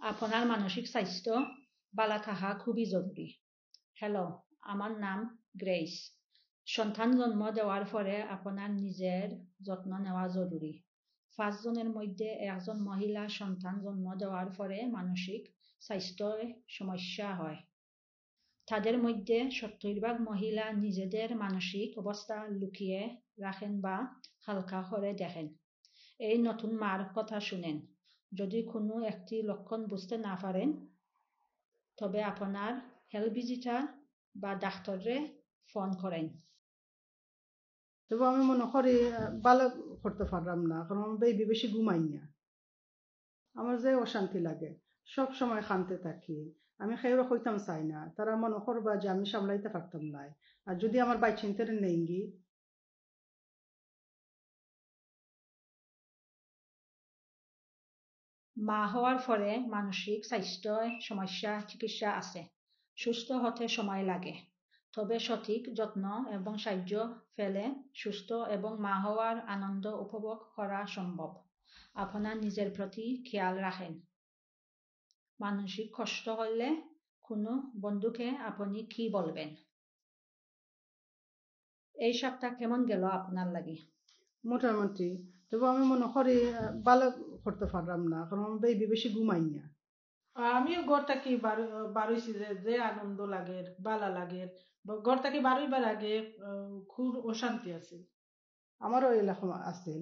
আপনার মানসিক স্বাস্থ্য ভালো থাকা খুবই জরুরি। হ্যালো, আমার নাম গ্রেস। সন্তান জন্ম দেওয়ার পরে আপনার নিজের যত্ন নেওয়া জরুরি। 5 জনের মধ্যে একজন মহিলা সন্তান জন্ম দেওয়ার পরে মানসিক স্বাস্থ্যের সমস্যা হয়। তাদের মধ্যে 70% মহিলা নিজেদের মানসিক অবস্থা লুকিয়ে রাখেন বা হালকা করে দেখেন। এই নতুন মার কথা শুনেন। যদি কোনো একটি লক্ষণ বুঝতে না পারেন, তবে আপনার হেলথ ভিজিটার বা ডাক্তারে ফোন করেন। তবে আমি মনে করি ভালো করতে পারলাম না, কারণ আমি বেবি বেশি ঘুমাই না। আমার যে অশান্তি লাগে, সব সময় শান্তি থাকি। আমি খেয়েও হইতাম চাই না, তারা মনে করবা যে আমি সামলাইতে পারতাম না। আর যদি আমার বাই চিন্তার নেই, মা হওয়ার পরে মানসিক স্বাস্থ্য সমস্যা চিকিৎসা আছে। সুস্থ হতে সময় লাগে, তবে সঠিক যত্ন এবং সাহায্য পেলে সুস্থ এবং মা হওয়ার আনন্দ উপভোগ করা সম্ভব। আপনার নিজের প্রতি খেয়াল রাখেন। মানসিক কষ্ট হলে কোনো বন্ধুকে আপনি কি বলবেন? এই সপ্তাহ কেমন গেল আপনার লাগি? মোটামুটি। তবে আমি মনে করি ভালো করতে পারলাম না, কারণ আমি বেবি বেশি ঘুমাই না। আমিও ঘর থেকে বারোইছি যে আনন্দ লাগে, বালা লাগে। ঘর থেকে বারোইবার আগে খুব অশান্তি আছে। আমারও এরকম আছে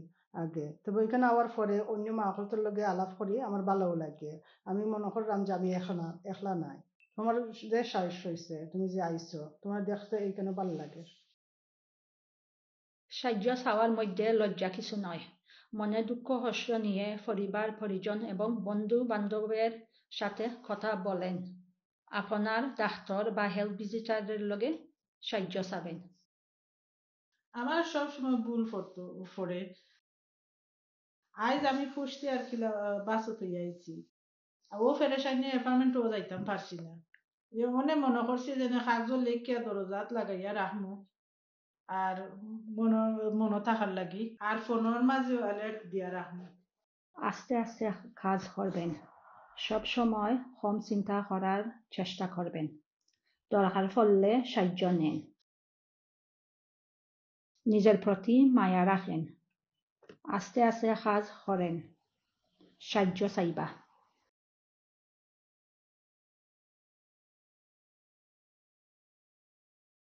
আগে, তবে এখানে আওয়ার পরে অন্য মা হলতর লগে আলাপ করি, আমার ভালোও লাগে। আমি মনে করলাম যে আমি একলা নাই। তোমার যে সাহস হয়েছে, তুমি যে আইছো, তোমার দেখতে এইখানে ভালো লাগে। সাহায্য চাওয়ার মধ্যে লজ্জা কিছু নয়। মনে দুঃখ কষ্ট নিয়ে পরিবার পরিজন এবং বন্ধু বান্ধবের সাথে কথা বলেন। আপনার ডাক্তার বা হেলথ ভিজিটারের লগে সাহায্য চাবেন। আমার সবসময় ভুল পড়ে। আজ আমি ফুসতে আর কি বাসত আইছি, ও ফেরেশান নিয়ে অ্যাপার্টমেন্টও যাইতাম পারছি না। মনে করছি যে কাগজ লেখিয়া দরজাত লাগাইয়া রাখমু আর মনে থাকার লাগি, আর ফোনের মাঝে ওয়ালেট দিয়া রাখমু। আস্তে আস্তে কাজ করবেন। সব সময় কম চিন্তা করার চেষ্টা করবেন। দরকার পড়লে সাহায্য নেন। নিজের প্রতি মায়া রাখেন। আস্তে আস্তে কাজ করেন। সাহায্য চাইবা।